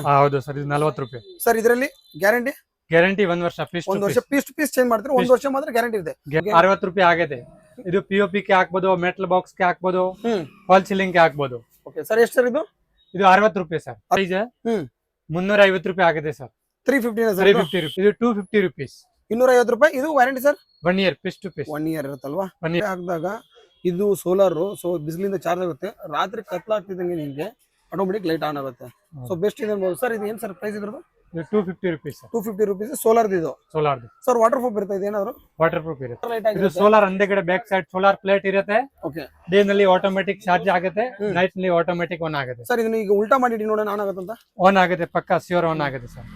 ಹೌದು ಸರ್, ಇದು 40 ರೂಪಾಯಿ ಸರ್. ಇದರಲ್ಲಿ ಗ್ಯಾರಂಟಿ ಗ್ಯಾರಂಟಿ 1 ವರ್ಷ ಒಂದು ವರ್ಷ ಪೀಸ್ ಟು ಪೀಸ್ ಚೇಂಜ್ ಮಾಡ್ತಾರೆ, 1 ವರ್ಷ ಮಾತ್ರ ಗ್ಯಾರಂಟಿ ಇದೆ. 60 ರೂಪಾಯಿ ಆಗೈತೆ. ಇದು POP ಗೆ ಹಾಕ್ಬೋದು, ಮೆಟಲ್ ಬಾಕ್ಸ್ ಗೆ ಹಾಕ್ಬೋದು, ಫಾಲ್ ಸೀಲಿಂಗ್ ಗೆ ಹಾಕ್ಬೋದು. ಓಕೆ ಸರ್, ಎಷ್ಟು ಸರ್ ಇದು? ಇದು 60 ರೂಪಾಯಿ ಸರ್. ಪ್ರೈಸ್ 350 ರೂಪಾಯಿ ಆಗಿದೆ ಸರ್. 350 ಸರ್. 350 ರೂಪಾಯಿ. ಇದು 250 ರೂಪೀಸ್. 250 ರೂಪಾಯಿ. ಇದು warranty sir 1 year piece to piece. 1 year ಇರುತ್ತಲ್ವಾ? ಹಾಕಿದಾಗ ಇದು ಸೋಲಾರ್, ಸೊ ಬಿಸಿಲಿಂದ ಚಾರ್ಜ್ ಆಗುತ್ತೆ. ರಾತ್ರಿ ಕತ್ಲಾಗ್ತಿದ್ದಂಗೆ ನಿಮಗೆ ಆಟೋಮೆಟಿಕ್ ಲೈಟ್ ಆನ್ ಆಗುತ್ತೆ. ಸೊ ಬೆಸ್ಟ್ ಇದೆ ಅನ್ಬೋದು ಸರ್. ಇದು ಏನ್ ಸರ್ ಪ್ರೈಸ್ ಇದ್ರದ್ದು? 250 ರೂಪೀಸ್. 250 ರೂಪೀಸ್ ಸೋಲಾರ್ದು. ಇದು ಸೋಲಾರ್ದು ಸರ್. ವಾಟರ್ ಪ್ರೂಫ್ ಇರುತ್ತೆ ಇದು ಏನಾದ್ರು? ವಾಟರ್ ಪ್ರೂಫ್ ಇರುತ್ತೆ. ಇದು ಸೋಲಾರ್ ಅಂದೆಗಡೆ ಬ್ಯಾಕ್ ಸೈಡ್ ಸೋಲಾರ್ ಪ್ಲೇಟ್ ಇರುತ್ತೆ. ಓಕೆ. ಡೇ ನಲ್ಲಿ ಆಟೋಮೆಟಿಕ್ ಚಾರ್ಜ್ ಆಗುತ್ತೆ, ನೈಟ್ ನಲ್ಲಿ ಆಟೋಮೆಟಿಕ್ ಆನ್ ಆಗುತ್ತೆ ಸರ್. ಇದನ್ನ ಈಗ ಉಲ್ಟಾ ಮಾಡಿ ನೋಡೋಣ, ಆನ್ ಆಗುತ್ತೆ ಅಂತ. ಆನ್ ಆಗುತ್ತೆ, ಪಕ್ಕಾ ಶ್ಯೂರ್ ಆನ್ ಆಗುತ್ತೆ ಸರ್.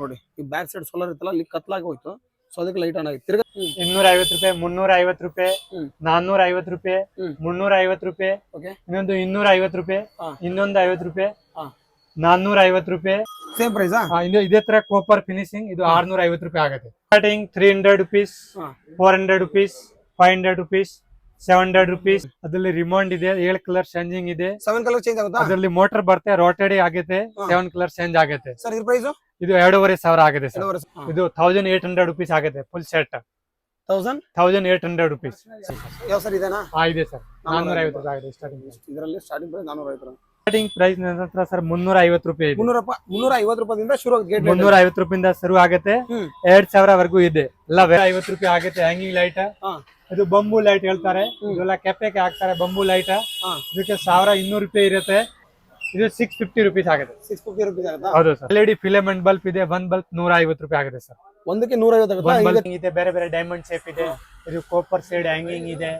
ನೋಡಿ, ಈ ಬ್ಯಾಕ್ ಸೈಡ್ ಸೋಲಾರ್ ಇತ್ತಲ್ಲ, ಅಲ್ಲಿ ಕತ್ಲಾಗಿ ಹೋಯ್ತು, ಸೊ ಅದಕ್ಕೆ ಲೈಟ್ ಆನ್ ಆಗಿದೆ. ತಿರ್ಗಾ 250 ರೂಪಾಯಿ, 350 ರೂಪಾಯಿ, 450 ರೂಪಾಯಿ, 350 ರೂಪಾಯಿ, ಇನ್ನೊಂದು 250 ರೂಪಾಯಿ, ಇನ್ನೊಂದು 50 ರೂಪಾಯಿ, 450 ರೂಪಾಯಿ. Same price. ಇದೇ ತರ ಕಾಪರ್ ಫಿನಿಶಿಂಗ್. ಇದು 650 ರೂಪಾಯಿ ಆಗುತ್ತೆ. Starting 300 rupees, 400 rupees, 500 rupees, 700 rupees. ಅದರಲ್ಲಿ ರಿಮೋಟ್ ಇದೆ, 7 ಕಲರ್ ಚೇಂಜಿಂಗ್ ಇದೆ. 7 ಕಲರ್ ಚೇಂಜ್ ಆಗುತ್ತಾ? ಅದರಲ್ಲಿ ಮೋಟರ್ ಬರುತ್ತೆ, ರೋಟೇಡ್ ಆಗುತ್ತೆ, 7 ಕಲರ್ ಚೇಂಜ್ ಆಗುತ್ತೆ. ಸರ್ ಇದು ಪ್ರೈಸ್? ಇದು 2500 ಆಗಿದೆ ಸರ್. ಇದು 1800 ರೂಪೀಸ್ ಆಗುತ್ತೆ ಫುಲ್ ಸೆಟ್. 1800 ರೂಪೀಸ್. ಯಾವ ಸರ್ ಇದೇನಾ? ಇದೆ ಸರ್. 450 ರೂಪಾಯಿ ಆಗಿದೆ ಸ್ಟಾರ್ಟಿಂಗ್. ಇದರಲ್ಲಿ ಸ್ಟಾರ್ಟಿಂಗ್ ಪ್ರೈಸ್ 450. ಸ್ಟಾರ್ಟಿಂಗ್ ಪ್ರೈಸ್ ನಂತರ ಸರ್ 350 ರೂಪಾಯಿ. 350 ರೂಪಾಯಿಂದ ಶುರು ಆಗುತ್ತೆ. 350 ರೂಪಾಯಿಂದ ಶುರು ಆಗುತ್ತೆ, 2000 ವರೆಗೂ ಇದೆ. ಎಲ್ಲ 50 ರೂಪಾಯಿ ಆಗುತ್ತೆ. ಹ್ಯಾಂಗಿಂಗ್ ಲೈಟ್, ಇದು ಬಂಬೂ ಲೈಟ್ ಹೇಳ್ತಾರೆ. ಇದೆಲ್ಲ ಕೆಪ್ಪೆಗೆ ಹಾಕ್ತಾರೆ ಬಂಬೂ ಲೈಟ್. ಇದಕ್ಕೆ 1200 ರೂಪಾಯಿ ಇರುತ್ತೆ. ಇದು 650 ರೂಪೀಸ್ ಆಗುತ್ತೆ. 650 ರೂಪೀಸ್ ಆಗುತ್ತಾ? ಹೌದು ಸರ್. LED ಫಿಲಮೆಂಟ್ ಬಲ್ಬ್ ಇದೆ, 1 ಬಲ್ಬ್ 150 ರೂಪಾಯಿ ಆಗುತ್ತೆ ಸರ್. ಒಂದಕ್ಕೆ 150 ಆಗುತ್ತೆ. ಬೇರೆ ಬೇರೆ ಡೈಮಂಡ್ ಶೇಪ್ ಇದೆ. ಇದು ಕಾಪರ್ ಶೇಡ್ ಹ್ಯಾಂಗಿಂಗ್ ಇದೆ.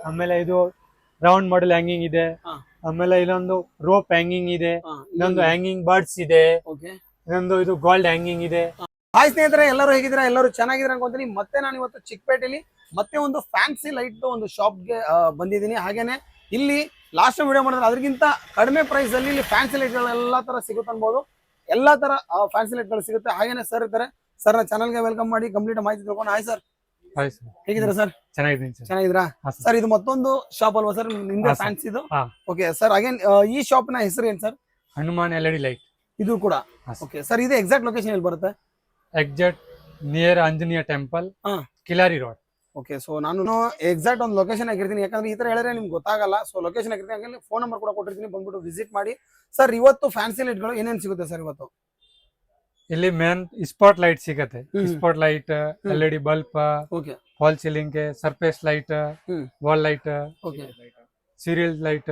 ಆಮೇಲೆ ಇದು ರೌಂಡ್ ಮಾಡೆಲ್ ಹ್ಯಾಂಗಿಂಗ್ ಇದೆ. ಆಮೇಲೆ ಇಲ್ಲೊಂದು ರೋಪ್ ಹ್ಯಾಂಗಿಂಗ್ ಇದೆ. ಇನ್ನೊಂದು ಹ್ಯಾಂಗಿಂಗ್ ಬರ್ಡ್ಸ್ ಇದೆ. ಇನ್ನೊಂದು ಇದು ಗೋಲ್ಡ್ ಹ್ಯಾಂಗಿಂಗ್ ಇದೆ. ಹಾಯ್ ಸ್ನೇಹಿತರೆ, ಎಲ್ಲರೂ ಹೇಗಿದ್ದೀರಾ? ಎಲ್ಲರೂ ಚೆನ್ನಾಗಿದ್ದೀರಾ ಅನ್ಕೊಂತೀನಿ. ಮತ್ತೆ ನಾನು ಇವತ್ತು ಚಿಕ್ಕಪೇಟೆಯಲ್ಲಿ ಮತ್ತೆ ಒಂದು ಫ್ಯಾನ್ಸಿ ಲೈಟ್ ಒಂದು ಶಾಪ್ಗೆ ಬಂದಿದ್ದೀನಿ. ಹಾಗೇನೆ ಇಲ್ಲಿ ಲಾಸ್ಟ್ ವಿಡಿಯೋ ಮಾಡಿದ್ರೆ ಅದಕ್ಕಿಂತ ಕಡಿಮೆ ಪ್ರೈಸ್ ಅಲ್ಲಿ ಇಲ್ಲಿ ಫ್ಯಾನ್ಸಿ ಲೈಟ್ ಗಳು ಎಲ್ಲಾ ತರ ಸಿಗುತ್ತೆ ಅನ್ಬೋದು. ಎಲ್ಲಾ ತರ ಫ್ಯಾನ್ಸಿ ಲೈಟ್ ಗಳು ಸಿಗುತ್ತೆ. ಹಾಗೇನೆ ಸರ್ ಇರ್ತಾರೆ. ಸರ್ ನ ಚಾನಲ್ಗೆ ವೆಲ್ಕಮ್ ಮಾಡಿ ಕಂಪ್ಲೀಟ್ ಮಾಹಿತಿ ತಿಳ್ಕೊಂಡು. Hi sir. ಹೇಗಿದ್ದೀರಾ ಸರ್? ಚೆನ್ನಾಗಿದ್ದೀರಾ ಸರ್? ಇದು ಮತ್ತೊಂದು ಶಾಪ್ ಅಲ್ವಾ ಸರ್ ನಿಮ್ದೆ ಫ್ಯಾನ್ಸಿ ಇದು? Okay sir. ಅಗೇನ್ ಈ ಶಾಪ್ ನ ಹೆಸರು ಏನ್ ಸರ್? Hanuman LED light. ಇದು ಕೂಡ ಓಕೆ ಸರ್. ಇದು ಎಕ್ಸಾಕ್ಟ್ ಲೊಕೇಶನ್ ಎಲ್ಲಿ ಬರುತ್ತೆ? ಎಕ್ಸಾಕ್ಟ್ ನಿಯರ್ ಆಂಜನೇಯ ಟೆಂಪಲ್, ಕಿಲಾರಿ ರೋಡ್. ಓಕೆ. ಸೊ ನಾನು ಎಕ್ಸಾಕ್ಟ್ ಒಂದು ಲೊಕೇಶನ್ ಆಗಿರ್ತೀನಿ, ಯಾಕಂದ್ರೆ ಈ ತರ ಹೇಳಿದ್ರೆ ನಿಮ್ಗೆ ಗೊತ್ತಾಗಲ್ಲ. ಸೊ ಲೊಕೇಶನ್ ಆಗಿರ್ತೀನಿ, ಹಾಗೆ ಫೋನ್ ನಂಬರ್ ಕೂಡ ಕೊಟ್ಟಿರ್ತೀನಿ, ಬಂದ್ಬಿಟ್ಟು ವಿಸಿಟ್ ಮಾಡಿ. ಸರ್ ಇವತ್ತು ಫ್ಯಾನ್ಸಿ ಲೈಟ್ ಗಳು ಏನೇನು ಸಿಗುತ್ತೆ ಸರ್ ಇವತ್ತು? ಇಲ್ಲಿ ಮೇನ್ ಸ್ಪಾಟ್ ಲೈಟ್ ಸಿಗತ್ತೆ. Spot light, LED bulb, fall ceiling, surface light, wall light, serial light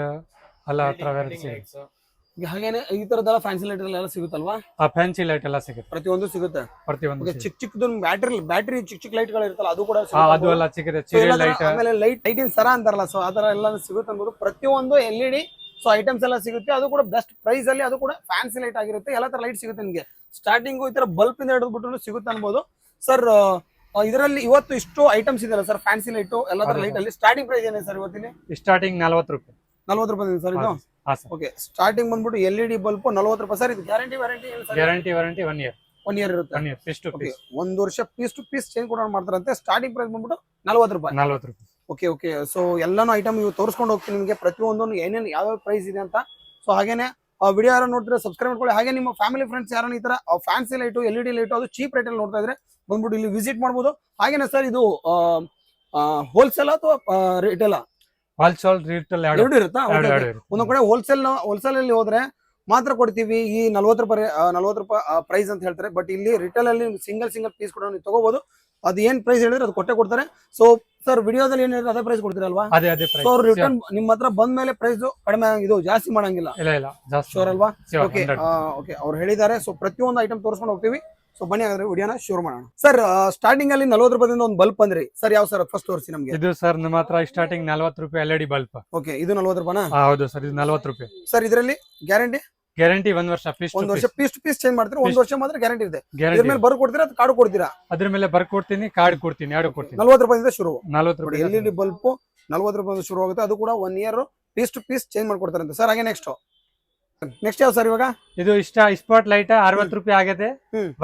ಎಲ್ಲ ತರ ವೆರೈಟಿ ಸಿಗುತ್ತೆ. ಹಾಗೇನೆ ಈ ತರದೆಲ್ಲ ಫ್ಯಾನ್ಸಿ ಲೈಟ್ ಎಲ್ಲ ಸಿಗುತ್ತಲ್ವಾ? ಫ್ಯಾನ್ಸಿ ಲೈಟ್ ಎಲ್ಲ ಸಿಗುತ್ತೆ, ಪ್ರತಿಯೊಂದು ಸಿಗುತ್ತೆ. ಪ್ರತಿಯೊಂದು ಚಿಕ್ಕ ಚಿಕ್ಕದು ಬ್ಯಾಟ್ರಿ ಚಿಕ್ಕ ಚಿಕ್ಕ ಲೈಟ್ ಗಳು ಇರುತ್ತಲ್ಲ, ಅದು ಕೂಡ ಅದು ಎಲ್ಲ ಸಿಗುತ್ತೆ. ಸೀರಿಯಲ್ ಲೈಟ್, ಆಮೇಲೆ ಲೈಟಿನ ಸರ ಅಂತಾರಲ್ಲ, ಸೊ ಆ ತರ ಎಲ್ಲ ಸಿಗುತ್ತೆ ಅನ್ಬೋದು. ಪ್ರತಿಯೊಂದು LED ಸೊ ಐಟಮ್ಸ್ ಎಲ್ಲ ಸಿಗುತ್ತೆ. ಅದು ಕೂಡ ಬೆಸ್ಟ್ ಪ್ರೈಸ್ ಅಲ್ಲಿ, ಅದು ಕೂಡ ಫ್ಯಾನ್ಸಿ ಲೈಟ್ ಆಗಿರುತ್ತೆ. ಎಲ್ಲ ತರ ಲೈಟ್ ಸಿಗುತ್ತೆ ನಿಮಗೆ. ಸ್ಟಾರ್ಟಿಂಗ್ ಈ ತರ ಬಲ್ಬ್ ಇಂದ ಹಿಡಿದ್ಬಿಟ್ಟು ಸಿಗುತ್ತೆ ಅನ್ಬೋದು. ಸರ್ ಇದರಲ್ಲಿ ಇವತ್ತು ಇಷ್ಟು ಐಟಮ್ಸ್ ಇದೆಯಲ್ಲ ಸರ್ ಫ್ಯಾನ್ಸಿ ಲೈಟ್ ಎಲ್ಲ ತರ ಲೈಟ್ ಅಲ್ಲಿ ಸ್ಟಾರ್ಟಿಂಗ್ ಪ್ರೈಸ್ ಏನೇ ಸರ್ ಇವತ್ತಿನ? ಸ್ಟಾರ್ಟಿಂಗ್ 40 ರೂಪಾಯಿ. 40 ರೂಪಾಯಿ ಸರ್ ಇದು? ಓಕೆ. ಸ್ಟಾರ್ಟಿಂಗ್ ಬಂದ್ಬಿಟ್ಟು LED ಬಲ್ಬ್ 40 ರೂಪಾಯಿ ಸರ್. ಇದು ಗ್ಯಾರಂಟಿ ವಾರಂಟಿ 1 ಇಯರ್. 1 ಇಯರ್ ಇರುತ್ತೆ. 1 ಇಯರ್ ಪೀಸ್ ಟು ಪೀಸ್. 1 ವರ್ಷ ಪೀಸ್ ಟು ಪೀಸ್ ಚೇಂಜ್ ಕೂಡ ಮಾಡ್ತಾರಂತೆ. ಸ್ಟಾರ್ಟಿಂಗ್ ಪ್ರೈಸ್ ಬಂದ್ಬಿಟ್ಟು 40 ರೂಪಾಯಿ. 40 ರೂಪಾಯಿ. Okay okay. ಸೊ ಎಲ್ಲಾನು ಐಟಮ್ ಇವು ತೋರಿಸ್ಕೊಂಡು ಹೋಗ್ತೀನಿ ನಿಮಗೆ, ಪ್ರತಿಯೊಂದನ್ನು ಏನೇನು ಯಾವ ಪ್ರೈಸ್ ಇದೆ ಅಂತ. ಸೊ ಹಾಗೇನೆ ವಿಡಿಯೋ ಯಾರು ನೋಡ್ತಾರೆ ಸಬ್ಸ್ಕ್ರೈಬ್ ಮಾಡ್ಕೊಳ್ಳಿ. ಹಾಗೆ ನಿಮ್ಮ ಫ್ಯಾಮಿಲಿ ಫ್ರೆಂಡ್ಸ್ ಯಾರು ಈ ತರ ಫ್ಯಾನ್ಸಿ ಲೈಟು LED ಲೈಟು ಅದು ಚೀಪ್ ರೇಟ್ ಅಲ್ಲಿ ನೋಡ್ತಾ ಇದ್ರೆ ಬಂದ್ಬಿಟ್ಟು ಇಲ್ಲಿ ವಿಸಿಟ್ ಮಾಡ್ಬೋದು. ಹಾಗೇನೆ ಸರ್ ಇದು ಹೋಲ್ಸೇಲ್ ಅಥವಾ ರಿಟೇಲ್? ಹೋಲ್ಸೇಲ್ ರಿಟೇಲ್ ಎರಡು ಇರುತ್ತಾ? ಒಂದೊಂದ್ ಕಡೆ ಹೋಲ್ಸೇಲ್ ಅಲ್ಲಿ ಹೋದ್ರೆ ಮಾತ್ರ ಕೊಡ್ತೀವಿ ಈ 40 ರೂಪಾಯಿ ಪ್ರೈಸ್ ಅಂತ ಹೇಳ್ತಾರೆ. ಬಟ್ ಇಲ್ಲಿ ರಿಟೇಲ್ ಅಲ್ಲಿ ಸಿಂಗಲ್ ಪೀಸ್ ಕೂಡ ನೀವು ತಗೋಬಹುದು. ಅದು ಏನ್ ಪ್ರೈಸ್ ಹೇಳಿದ್ರೆ ಅದು ಕೊಡ್ತಾರೆ. ಸೊ ಸರ್ ವಿಡಿಯೋದಲ್ಲಿ ಏನ್ ಹೇಳಿದ್ರೆ ಅದೇ ಪ್ರೈಸ್ ಕೊಡ್ತೀರಲ್ವಾ? ಸೊ ರಿಟರ್ನ್ ನಿಮ್ಮ ಹತ್ರ ಬಂದ ಮೇಲೆ ಪ್ರೈಸ್ ಕಡಿಮೆ ಇದು ಜಾಸ್ತಿ ಮಾಡಂಗಿಲ್ಲ? ಶೋರ್ ಅಲ್ವಾ? Okay okay. ಅವ್ರು ಹೇಳಿದ್ದಾರೆ. ಸೊ ಪ್ರತಿಯೊಂದು ಐಟಮ್ ತೋರಿಸ್ಕೊಂಡು ಹೋಗ್ತೀವಿ. ಸೊ ಬನ್ನಿ ಹಾಗಾದ್ರೆ ವಿಡಿಯೋನ ಶುರು ಮಾಡೋಣ. ಸರ್ ಸ್ಟಾರ್ಟಿಂಗ್ ಅಲ್ಲಿ 40 ರೂಪಾಯಿಂದ ಒಂದು ಬಲ್ಬ್ ಬಂದ್ರಿ ಸರ್, ಯಾವ ಸರ್ ಫಸ್ಟ್ ತೋರಿಸಿ ನಮಗೆ? ಇದು ಸರ್ ನಮ್ಮ ಹತ್ರ ಸ್ಟಾರ್ಟಿಂಗ್ 40 ರೂಪಾಯಿ LED ಬಲ್ಬ್. ಓಕೆ. ಇದು 40 ರೂಪಾಯಿನಾ? ಹೌದು ಸರ್. ಇದು 40 ರೂಪಾಯಿ. ಸರ್ ಇದರಲ್ಲಿ ಗ್ಯಾರಂಟಿ? ಗ್ಯಾರಂಟಿ 1 ವರ್ಷ ಪೀಸ್ ಟು ಪೀಸ್ ಚೇಂಜ್ ಮಾಡ್ತೀರಾ? 1 ವರ್ಷ ಮಾತ್ರ ಗ್ಯಾರಂಟಿ ಇದೆ. ಇದ್ರ ಮೇಲೆ ಬರ್ ಕೊಡ್ತೀರಾ ಅಥವಾ ಕಾರ್ಡ್ ಕೊಡ್ತೀರಾ? ಅದ್ರ ಮೇಲೆ ಬರ್ ಕೊಡ್ತೀನಿ, ಕಾರ್ಡ್ ಕೊಡ್ತೀನಿ, ಎರಡು ಕೊಡ್ತೀನಿ. 40 ರೂಪಾಯಿಂದ ಶುರು. 40 ರೂಪಾಯಿ LED ಬಲ್ಬ್ 40 ರೂಪಾಯಿಂದ ಶುರು ಆಗುತ್ತೆ. ಅದು ಕೂಡ 1 year piece to piece change ಮಾಡ್ಕೊಡ್ತಾರಂತೆ ಸರ್. ಹಾಗೆ ನೆಕ್ಸ್ಟ್ ಯಾವ ಸರ್ ಇವಾಗ? ಇದು ಸ್ಪಾಟ್ ಲೈಟ್ 60 ರೂಪಾಯಿ ಆಗಿದೆ.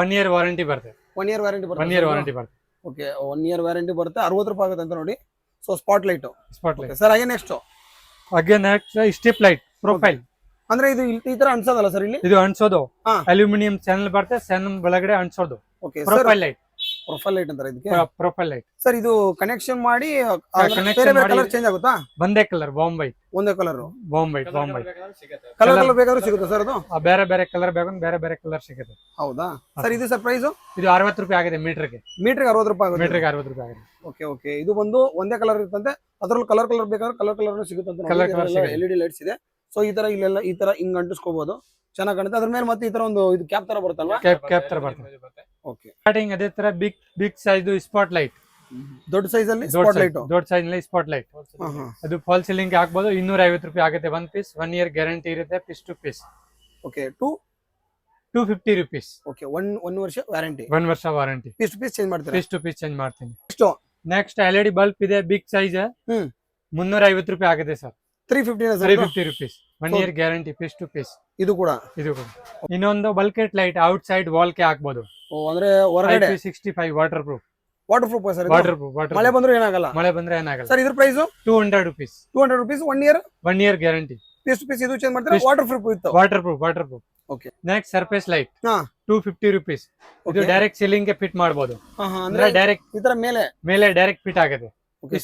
1 ಇಯರ್ ವಾರಂಟಿ ಬರುತ್ತೆ. 1 ಇಯರ್ ವಾರಂಟಿ ಬರುತ್ತೆ. 1 ಇಯರ್ ವಾರಂಟಿ ಬರುತ್ತೆ. ಓಕೆ. 1 ಇಯರ್ ವಾರಂಟಿ ಬರುತ್ತೆ. 60 ರೂಪಾಯಿ ಆಗುತ್ತೆ ಅಂತ ನೋಡಿ. So spot light sir. ಹಾಗೆ ನೆಕ್ಸ್ಟ್ ಸ್ಟ್ರಿಪ್ ಲೈಟ್ ಪ್ರೊಫೈಲ್. ಅಂದ್ರೆ ಇದು ಈ ತರ ಅನ್ಸೋದಲ್ಲ ಸರ್ ಇಲ್ಲಿ? ಇದು ಅನ್ಸೋದು ಹಾ. ಅಲ್ಯೂಮಿನಿಯಂ ಚಾನಲ್ ಬರುತ್ತೆ, ಚಾನಲ್ ಒಳಗಡೆ ಅನ್ಸೋದು. Okay sir, profile light, profile light ಅಂತಾರೆ ಇದಕ್ಕೆ. ಪ್ರೊಫೈಲ್ ಲೈಟ್ ಸರ್ ಇದು ಕನೆಕ್ಷನ್ ಮಾಡಿ connection ಬೇರೆ ಬೇರೆ ಮಾಡಿ- ಕಲರ್ ಚೇಂಜ್ ಆಗುತ್ತಾ? ಒಂದೇ ಕಲರ್ ಬಾಂಬೈ, ಒಂದೇ ಕಲರ್ ಬಾಂಬೈ ಕಲರ್ ಬೇಕಾದ್ರೂ ಸಿಗುತ್ತೆ ಸರ್ ಅದು? ಬೇರೆ ಬೇರೆ ಕಲರ್ ಬೇಕು, ಬೇರೆ ಬೇರೆ ಕಲರ್ ಸಿಗುತ್ತೆ. ಹೌದಾ ಸರ್? ಇದು ಸರ್ ಪ್ರೈಸ್ ಇದು 60 ರೂಪಾಯಿ ಆಗಿದೆ ಮೀಟರ್ಗೆ. ಮೀಟರ್ಗೆ 60 ರೂಪಾಯಿ ಆಗುತ್ತೆ. ಮೀಟರ್ಗೆ 60 ರೂಪಾಯಿ ಆಗಿದೆ. ಓಕೆ ಓಕೆ, ಇದು ಬಂದು ಒಂದೇ ಕಲರ್ ಇರ್ತಂತೆ, ಅದ್ರಲ್ಲಿ ಕಲರ್ ಬೇಕಾದ್ರೆ ಕಲರ್ ಸಿಗುತ್ತೆ. Colour ಸಿಗುತ್ತೆ. LED ಲೈಟ್ಸ್ ಇದೆ. ಸೊ ಈ ತರ ಇಲ್ಲೆಲ್ಲ ಈ ತರ ಹಿಂಗ್ ಅಂಟಿಸ್ಕೋಬಹುದು, ಚೆನ್ನಾಗಿ ಕಾಣುತ್ತೆ. ಅದ್ರ ಮೇಲೆ ಮತ್ತೆ ಈ ತರ ಒಂದು ಇದು ಕ್ಯಾಪ್ ತರ ಬರುತ್ತಲ್ವಾ? ಕ್ಯಾಪ್ ತರ ಬರ್ತದೆ. ಓಕೆ, ಸ್ಟಾರ್ಟಿಂಗ್ ಅದೇ ತರ ಬಿಗ್ ಸೈಜ್ ಸ್ಪಾಟ್ ಲೈಟ್, ದೊಡ್ಡ ಸೈಜ್ ಅಲ್ಲಿ ಸ್ಪಾಟ್ ಲೈಟ್. ದೊಡ್ಡ ಸೈಜ್ ನಲ್ಲಿ ಸ್ಪಾಟ್ ಲೈಟ್. ಅದು ಫಾಲ್ ಸೀಲಿಂಗ್ ಹಾಕ್ಬೋದು. 250 ರೂಪಾಯಿ ಆಗುತ್ತೆ ಒನ್ ಪೀಸ್. 1 ಇಯರ್ ಗ್ಯಾರಂಟಿ ಇರುತ್ತೆ piece to piece. Okay, 250 rupees. Okay, one ವರ್ಷ ವ್ಯಾರಂಟಿ, 1 ವರ್ಷ warranty. Piece to piece change ಮಾಡ್ತೀರಾ? ಪೀಸ್ ಟು ಪೀಸ್ ಚೇಂಜ್ ಮಾಡ್ತೀನಿ. ನೆಕ್ಸ್ಟ್ ನೆಕ್ಸ್ಟ್ LED ಬಲ್ಬ್ ಇದೆ ಬಿಗ್ ಸೈಜ್, 350 ರೂಪಾಯಿ ಆಗುತ್ತೆ sir. 350 sir? 350 rupees, 1 year guarantee piece to piece. ಇದು ಕೂಡ ಇನ್ನೊಂದು bulkhead light outside wall ಗೆ ಹಾಕ್ಬೋದು. ಅಂದ್ರೆ ಹೊರಗಡೆ IP65 waterproof. Waterproof sir? Waterproof, ಮಳೆ ಬಂದ್ರೆ ಏನಾಗಲ್ಲ? ಮಳೆ ಬಂದ್ರೆ ಏನಾಗಲ್ಲ ಸರ್. ಇದ್ರ price 200 rupees. 200 rupees, 1 year guarantee piece to piece. ಇದು ಚೇಂಜ್ ಮಾಡ್ತೀರಾ? ವಾಟರ್ ಪ್ರೂಫ್ ಇತ್ತು? Waterproof. Okay. Next surface light, ಹಾ, 250 rupees. ಇದು ಡೈರೆಕ್ಟ್ ಸೀಲಿಂಗ್ ಗೆ ಫಿಟ್ ಮಾಡಬಹುದು. ಅಂದ್ರೆ ಡೈರೆಕ್ಟ್ ಈ ತರ ಮೇಲೆ ಡೈರೆಕ್ಟ್ ಫಿಟ್ ಆಗುತ್ತೆ.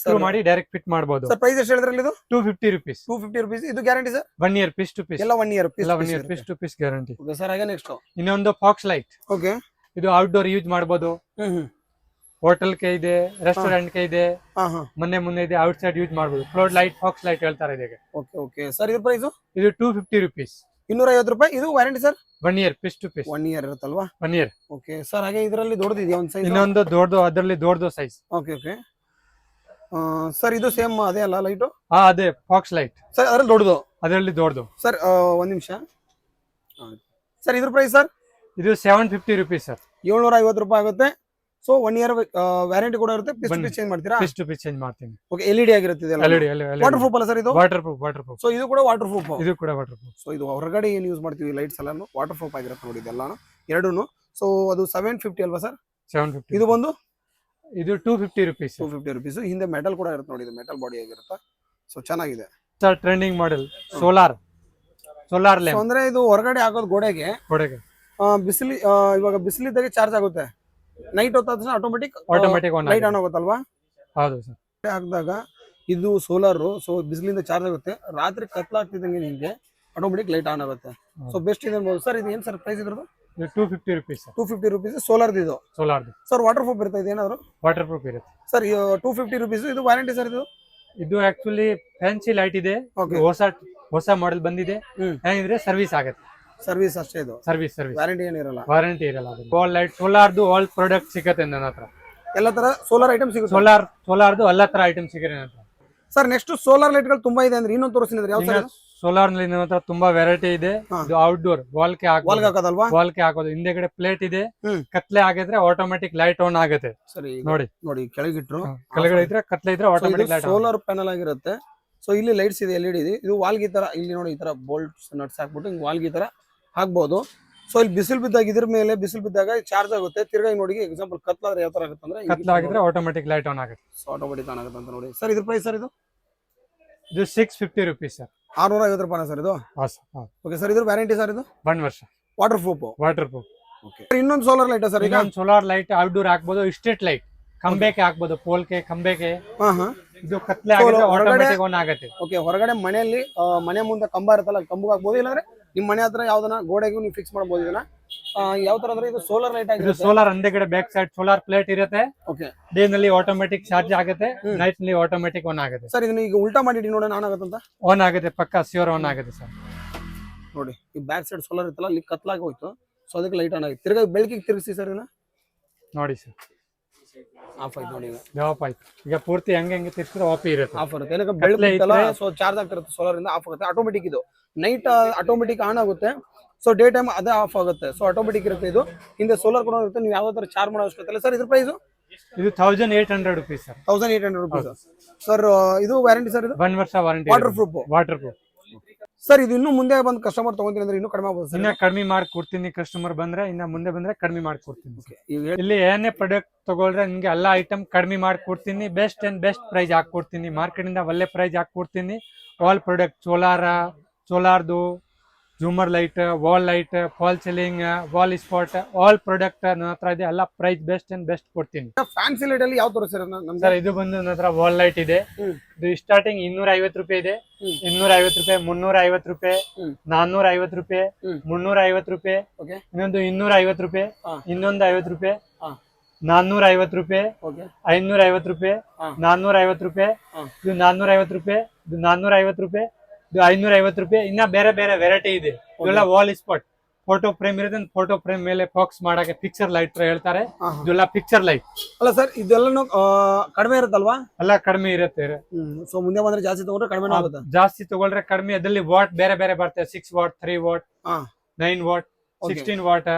ಸ್ಕ್ರೂ ಮಾಡಿ ಡೈರೆಕ್ಟ್ ಫಿಟ್ ಮಾಡಬಹುದು. ಸರ್ ಪ್ರೈಸ್ ಎಷ್ಟು ಹೇಳಿದ್ರಲ್ಲಿ? ಇದು 250 rupees. 250 rupees. ಇದು guarantee sir? 1 year piece to piece. ಎಲ್ಲ 1 year piece to piece guarantee. Okay sir. ಹಾಗೆ ನೆಕ್ಸ್ಟ್ ಇನ್ನೊಂದು ಫಾಕ್ಸ್ ಲೈಟ್. ಓಕೆ. ಇದು ಔಟ್ಡೋರ್ ಯೂಸ್ ಮಾಡಬಹುದು. ಹೋಟೆಲ್ ಕೆ ಇದೆ, ರೆಸ್ಟೋರೆಂಟ್ ಕೆ ಇದೆ, ಮುಂದೆ ಇದೆ. ಔಟ್ ಸೈಡ್ ಯೂಸ್ ಮಾಡಬಹುದು. ಫ್ಲೋರ್ ಲೈಟ್, ಫಾಕ್ಸ್ ಲೈಟ್ ಹೇಳ್ತಾರೆ ಇದಕ್ಕೆ. Okay okay sir. ಇದ್ರ ಪ್ರೈಸ್ ಇದು 250 rupees. 250 ರೂಪಾಯಿ. ಇದು warranty sir? 1 year piece to piece. 1 year ಇರುತ್ತಲ್ವಾ? 1 ಇಯರ್. Okay sir. ಹಾಗೆ ಇದರಲ್ಲಿ ದೊಡ್ಡದಿದೆಯಾ ಒಂದು ಸೈಜ್? ಇನ್ನೊಂದು ದೊಡ್ಡದು, ಅದರಲ್ಲಿ ದೊಡ್ಡದು ಸೈಜ್. Okay okay sir. ಇದು ಸೇಮ್ ಅದೇ ಅಲ್ಲ ಲೈಟು? ಅದೇ ಫಾಕ್ಸ್ ಲೈಟ್ ಸರ್. ಅದ್ರಲ್ಲಿ ದೊಡ್ಡದು? ಅದರಲ್ಲಿ ದೊಡ್ಡದು ಸರ್. ಒಂದ್ ನಿಮಿಷ ಸರ್. ಇದ್ರ ಪ್ರೈಸ್ ಸರ್? ಇದು 750 rupees ಸರ್. 750 ರೂಪಾಯಿ ಆಗುತ್ತೆ. ಸೊ 1 ಇಯರ್ ವ್ಯಾರಂಟಿ ಕೂಡ ಇರುತ್ತೆ. ಪೀಸ್ ಟು ಪೀಸ್ ಚೇಂಜ್ ಮಾಡ್ತೀರಾ? ಪೀಸ್ ಟು ಪೀಸ್ ಚೇಂಜ್ ಮಾಡ್ತೀನಿ. ಓಕೆ. LED ಆಗಿರುತ್ತೆ ಇದೆಲ್ಲ? ವಾಟರ್ ಪ್ರೂಫ್ ಅಲ್ಲ ಸರ್ ಇದು? Water proof. ಸೊ ಇದು ಕೂಡ ವಾಟರ್ ಪ್ರೂಫ್? ಇದು ಕೂಡ ವಾಟರ್ ಪ್ರೂಫ್. ಸೊ ಇದು ಹೊರಗಡೆ ಏನ್ ಯೂಸ್ ಮಾಡ್ತೀವಿ ಲೈಟ್ಸ್ ಎಲ್ಲ ವಾಟರ್ ಪ್ರೂಫ್ ಆಗಿರುತ್ತೆ ನೋಡಿ ಇದೆಲ್ಲಾನು ಎರಡೂನು. ಸೊ ಅದು 750 ಅಲ್ವಾ ಸರ್? 750. ಇದು ಬಂದು ಇದು 250 rupees. 250 rupees. ಹಿಂದೆ ಮೆಟಲ್ ಕೂಡ ಇರುತ್ತೆ ನೋಡಿ, ಇದು ಮೆಟಲ್ ಬಾಡಿ ಆಗಿರುತ್ತೆ. ಸೊ ಚೆನ್ನಾಗಿದೆ sir. Trending model solar lamp. ಅಂದ್ರೆ ಇದು ಹೊರಗಡೆ ಹಾಕೋದು ಗೋಡೆಗೆ ಬಿಸಿಲಿ, ಇವಾಗ ಬಿಸಿಲಿದ್ದಾಗ ಚಾರ್ಜ್ ಆಗುತ್ತೆ. ನೈಟ್ ಹೊತ್ತಾದ ಆಟೋಮೆಟಿಕ್ ಲೈಟ್ ಆನ್ ಆಗುತ್ತಲ್ವಾ? ಹೌದು ಸರ್. ಹಾಕಿದಾಗ ಇದು ಸೋಲಾರ್. ಸೊ ಬಿಸಿಲಿಂದ ಚಾರ್ಜ್ ಆಗುತ್ತೆ. ರಾತ್ರಿ ಕತ್ಲಾಗ್ತಿದ್ದಂಗೆ ನಿಮಗೆ ಆಟೋಮೆಟಿಕ್ ಲೈಟ್ ಆನ್ ಆಗುತ್ತೆ. ಸೊ ಬೆಸ್ಟ್ ಇದೆ ಸರ್. ಇದು ಏನ್ ಸರ್ ಪ್ರೈಸ್ ಇದ್ರದ್ದು? 250 rupees. 250 rupees ಸೋಲಾರ್ ಇದು? ಸೋಲಾರ್ದು ಸರ್. ವಾಟರ್ ಪ್ರೂಫ್ ಇರುತ್ತೆ ಇದು ಏನಾದ್ರು? ವಾಟರ್ ಪ್ರೂಫ್ ಇರುತ್ತೆ ಸರ್. 250 rupees. ಇದು ವಾರಂಟಿ ಸರ್? ಇದು ಆಕ್ಚುಲಿ ಫ್ಯಾನ್ಸಿ ಲೈಟ್ ಇದೆ. ಹೊಸ ಮಾಡೆಲ್ ಬಂದಿದೆ. ಏನಿದ್ರೆ ಸರ್ವಿಸ್ ಆಗುತ್ತೆ. ಸರ್ವಿಸ್ ಅಷ್ಟೇ ಇದು? ಸರ್ವಿಸ್ ವಾರಂಟಿ ಏನಿರಲ್ಲ? ವಾರಂಟಿ ಇರಲ್ಲ. ವಾಲ್ ಲೈಟ್ ಸೋಲಾರ್ದು ಆಲ್ ಪ್ರಾಡಕ್ಟ್ ಸಿಗುತ್ತೆ ನನ್ನ ಹತ್ರ. ಎಲ್ಲ ತರ ಸೋಲಾರ್ ಐಟಮ್ ಸಿಗುತ್ತೆ? ಸೋಲಾರ್ದು ಎಲ್ಲ ತರ ಐಟಮ್ ಸಿಗುತ್ತೆ ನನ್ನ ಹತ್ರ. ಸರ್ ನೆಕ್ಸ್ಟ್ ಸೋಲಾರ್ ಲೈಟ್ ಗಳು ತುಂಬಾ ಇದೆ ಅಂದ್ರೆ ಇನ್ನೊಂದು ತೋರಿಸ್ತೀನಿ. ಯಾವ ಸರ್? ಸೋಲಾರ್ ನಲ್ಲಿ ನನ್ನ ಹತ್ರ ತುಂಬಾ ವೆರೈಟಿ ಇದೆ. ಇದು ಔಟ್ಡೋರ್ ವಾಲ್ ಗೆ ಹಾಕೋದಲ್ವಾ? ವಾಲ್ ಗೆ ಹಾಕೋದು. ಹಿಂದೆಗಡೆ ಪ್ಲೇಟ್ ಇದೆ. ಕತ್ಲೆ ಆಗಿದ್ರೆ ಆಟೋಮೆಟಿಕ್ ಲೈಟ್ ಆನ್ ಆಗುತ್ತೆ. ಸರಿ ನೋಡಿ ಕೆಳಗಿಟ್ರು. ಕೆಳಗಡೆ ಇದ್ರೆ ಕತ್ಲೆ ಇದ್ರೆ ಆಟೋಮೆಟಿಕ್ ಲೈಟ್. ಸೋಲಾರ್ ಪ್ಯಾನಲ್ ಆಗಿರುತ್ತೆ. ಸೊ ಇಲ್ಲಿ ಲೈಟ್ಸ್ ಇದೆ, LED ಇದೆ. ಇದು ವಾಲ್ಗೆ ಈ ತರ ಇಲ್ಲಿ ನೋಡಿ ಈ ತರ ಬೋಲ್ಟ್ಸ್ ನಟ್ಸ್ ಹಾಕ್ಬಿಟ್ಟು ಹಿಂಗ್ ವಾಲ್ಗೆ ಈ ತರ ಹಾಕ್ಬಹುದು. ಸೊ ಇಲ್ಲಿ ಬಿಸಿಲು ಬಿದ್ದಾಗ ಇದ್ರ ಮೇಲೆ ಬಿಸಿಲು ಬಿದ್ದಾಗ ಚಾರ್ಜ್ ಆಗುತ್ತೆ. ತಿರ್ಗಾ ನೋಡಿ ಎಕ್ಸಾಂಪಲ್ ಕತ್ಲಾದ್ರೆ ಯಾವ ತರ ಆಗುತ್ತೆ ಅಂದ್ರೆ ಕತ್ಲಾಗಿದ್ರೆ ಆಟೋಮೆಟಿಕ್ ಲೈಟ್ ಆನ್ ಆಗುತ್ತೆ. ಸೊ ಆಟೋಮೆಟಿಕ್ ಆನ್ ಆಗುತ್ತೆ ಅಂತ ನೋಡಿ. ಸರ್ ಇದ್ರ ಪ್ರೈಸ್ ಸರ್? ಇದು 650 rupees ಸರ್. 650 ರೂಪಾಯಿ ಸರ್ ಇದು? Okay sir. ಇದ್ರ ವ್ಯಾರಂಟಿ ಸರ್? ಇದು 1 ವರ್ಷ. Water proof. ಓಕೆ. ಇನ್ನೊಂದು ಸೋಲಾರ್ ಲೈಟ್ ಸರ್? ಇನ್ನೊಂದು ಸೋಲಾರ್ ಲೈಟ್ ಔಟ್ಡೋರ್ ಹಾಕ್ಬೋದು. ಸ್ಟ್ರೀಟ್ ಲೈಟ್ ಕಂಬೆಗೆ ಹಾಕ್ಬೋದು. ಪೋಲ್ಗೆ ಕಂಬೆಗೆ. ಇದು ಕತ್ಲೆ ಆಗಿದ್ರೆ ಆಟೋಮೆಟಿಕ್ ಆನ್ ಆಗುತ್ತೆ. ಓಕೆ. ಹೊರಗಡೆ ಮನೆಯಲ್ಲಿ ಮನೆ ಮುಂದೆ ಕಂಬ ಇರುತ್ತಲ್ಲ, ಕಂಬಕ್ಕೆ ಹಾಕ್ಬೋದು. ಇಲ್ಲಾಂದ್ರೆ ನಿಮ್ಮ ಮನೆ ಹತ್ರ ಯಾವ್ದನ್ನ ಗೋಡೆಗೂ ನೀವು ಫಿಕ್ಸ್ ಮಾಡಬಹುದು. ಇದನ್ನ ಯಾವ ತರ ಅಂದ್ರೆ ಇದು ಸೋಲಾರ್ ಲೈಟ್ ಆಗಿದೆ. ಸೋಲಾರ್ ಹಿಂದೆಗಡೆ ಬ್ಯಾಕ್ ಸೈಡ್ ಸೋಲಾರ್ ಪ್ಲೇಟ್ ಇರುತ್ತೆ. ಓಕೆ. ಡೇ ನಲ್ಲಿ ಆಟೋಮೆಟಿಕ್ ಚಾರ್ಜ್ ಆಗುತ್ತೆ, ನೈಟ್ ನಲ್ಲಿ ಆಟೋಮೆಟಿಕ್ ಆನ್ ಆಗುತ್ತೆ. ಸರ್ ಇದನ್ನ ಈಗ ಉಲ್ಟಾ ಮಾಡಿ ನೋಡೋಣ ಆನ್ ಆಗುತ್ತೆ ಅಂತ? ಆನ್ ಆಗುತ್ತೆ ಪಕ್ಕ ಶ್ಯೂರ್ ಆನ್ ಆಗುತ್ತೆ ಸರ್. ನೋಡಿ ಈ ಬ್ಯಾಕ್ ಸೈಡ್ ಸೋಲಾರ್ ಇತ್ತಲ್ಲ, ಅಲ್ಲಿ ಕತ್ಲಾಗಿ ಹೋಯ್ತು. ಸೊ ಅದಕ್ಕೆ ಲೈಟ್ ಆನ್ ಆಗಿದೆ. ತಿರ್ಗಾ ಬೆಳಕಿಗೆ ತಿರುಗಿಸಿ ಸರ್ ಇದನ್ನ. ನೋಡಿ ಸರ್ ಆಫ್ ಆಯ್ತು ನೋಡಿ. ಆಫ್ ಆಯ್ತು. ಈಗ ಪೂರ್ತಿ ಹೆಂಗೆ ತಿರ್ಸಿದ್ರೆ ಆಫ್ ಇರುತ್ತೆ. ಆಫ್ ಇರುತ್ತೆ. ಏನಕ್ಕೆ ಬೆಳಕಿತ್ತಲ್ಲ, ಸೊ ಚಾರ್ಜ್ ಆಗ್ತಿರುತ್ತೆ ಸೋಲಾರ್ ಇಂದ. ಆಫ್ ಆಗುತ್ತೆ ಆಟೋಮೆಟಿಕ್. ಇದು ನೈಟ್ ಆಟೋಮೆಟಿಕ್ ಆನ್ ಆಗುತ್ತೆ. ಸೊ ಡೇ ಟೈಮ್ ಅದೇ ಆಫ್ ಆಗುತ್ತೆ. ಸೊ ಆಟೋಮೆಟಿಕ್ ಇರುತ್ತೆ. ಇದು ಹಿಂದೆ ಸೋಲಾರ್ ಕೂಡ ಇರುತ್ತೆ. ನೀವು ಯಾವ್ದಾದ್ರು ಚಾರ್ಜ್ ಮಾಡೋ ಅವಶ್ಯಕತೆ ಇಲ್ಲ. ಸರ್ ಇದ್ರ ಪ್ರೈಸ್? ಇದು 1800 rupees ಸರ್. 1800 rupees sir. ಇದು ವ್ಯಾರಂಟಿ ಸರ್? ಇದು 1 ವರ್ಷ ವಾರಂಟಿ. Water proof. ಸರ್ ಇದು ಇನ್ನು ಮುಂದೆ ಬಂದು ಕಸ್ಟಮರ್ ತಗೊಂತೀನಿ ಅಂದ್ರೆ ಇನ್ನೂ ಕಡಿಮೆ ಆಗ್ಬೋದು? ಇನ್ನ ಕಡಿಮೆ ಮಾಡಿ ಕೊಡ್ತೀನಿ. ಕಸ್ಟಮರ್ ಬಂದ್ರೆ ಇನ್ನ ಮುಂದೆ ಬಂದ್ರೆ ಕಡಿಮೆ ಮಾಡಿ ಕೊಡ್ತೀನಿ. ಇಲ್ಲಿ ಏನೇ ಪ್ರಾಡಕ್ಟ್ ತಗೊಳ್ರೆ ನಿಮ್ಗೆ ಎಲ್ಲ ಐಟಮ್ ಕಡಿಮೆ ಮಾಡಿ ಕೊಡ್ತೀನಿ. ಬೆಸ್ಟ್ ಅಂಡ್ ಬೆಸ್ಟ್ ಪ್ರೈಸ್ ಹಾಕೊಡ್ತೀನಿ. ಮಾರ್ಕೆಟ್ ಇಂದ ಒಳ್ಳೆ ಪ್ರೈಸ್ ಹಾಕೊಡ್ತೀನಿ. ಆಲ್ ಪ್ರಾಡಕ್ಟ್ ಸೋಲಾರ್ದು ಜೂಮರ್ light, wall light, fall ceiling, wall spot, all product ನನ್ನ ಹತ್ರ ಇದೆ. ಎಲ್ಲ ಪ್ರೈಸ್ ಬೆಸ್ಟ್ ಅಂಡ್ ಬೆಸ್ಟ್ ಕೊಡ್ತೀನಿ ಫ್ಯಾನ್ಸಿ ಲೈಟ್ ಅಲ್ಲಿ ಯಾವ ತರ ಸರ್ ನಮ್ಗೆ? ಸರ್. ಇದು ಬಂದು ನನ್ನ ಹತ್ರ ವಾಲ್ ಲೈಟ್ ಇದೆ. ಇದು ಸ್ಟಾರ್ಟಿಂಗ್ 250 ರೂಪಾಯಿ ಇದೆ. 250 ರೂಪಾಯಿ, 350 ರೂಪಾಯಿ, 450 ರೂಪಾಯಿ, 350 ರೂಪಾಯಿ, ಇನ್ನೊಂದು 250 ರೂಪಾಯಿ, ಇನ್ನೊಂದು 50 ರೂಪಾಯಿ, 450 ರೂಪಾಯಿ, 550 ರೂಪಾಯಿ, 450 ರೂಪಾಯಿ, ಇದು 450 ರೂಪಾಯಿ, ಇದು 450 ರೂಪಾಯಿ, ಇದು 550 ರೂಪಾಯಿ. ಇನ್ನ ಬೇರೆ ಬೇರೆ ವೆರೈಟಿ ಇದೆ. ಇದೆಲ್ಲ ವಾಲ್ ಸ್ಪಾಟ್ ಫೋಟೋ ಫ್ರೇಮ್ ಇರುತ್ತೆ. ಫೋಟೋ ಫ್ರೇಮ್ ಮೇಲೆ ಫಾಕ್ಸ್ ಮಾಡಕ್ಕೆ ಪಿಕ್ಚರ್ ಲೈಟ್ ಹೇಳ್ತಾರೆ. ಇದೆಲ್ಲ ಪಿಕ್ಚರ್ ಲೈಟ್ ಅಲ್ಲ ಸರ್, ಇದೆಲ್ಲ ಕಡಿಮೆ ಇರುತ್ತಲ್ವಾ? ಎಲ್ಲ ಕಡಿಮೆ ಇರುತ್ತೆ. ಸೊ ಮುಂದೆ ಬಂದ್ರೆ ಜಾಸ್ತಿ ತಗೊಂಡ್ರೆ ಕಡಿಮೆ ಆಗುತ್ತೆ. ಜಾಸ್ತಿ ತಗೊಳ್ರೆ ಕಡಿಮೆ. ಅದರಲ್ಲಿ ವಾಟ್ ಬೇರೆ ಬೇರೆ ಬರ್ತದೆ. 6 ವಾಟ್, 3 ವಾಟ್, 9 ವಾಟ್, 16 ವಾಟ್.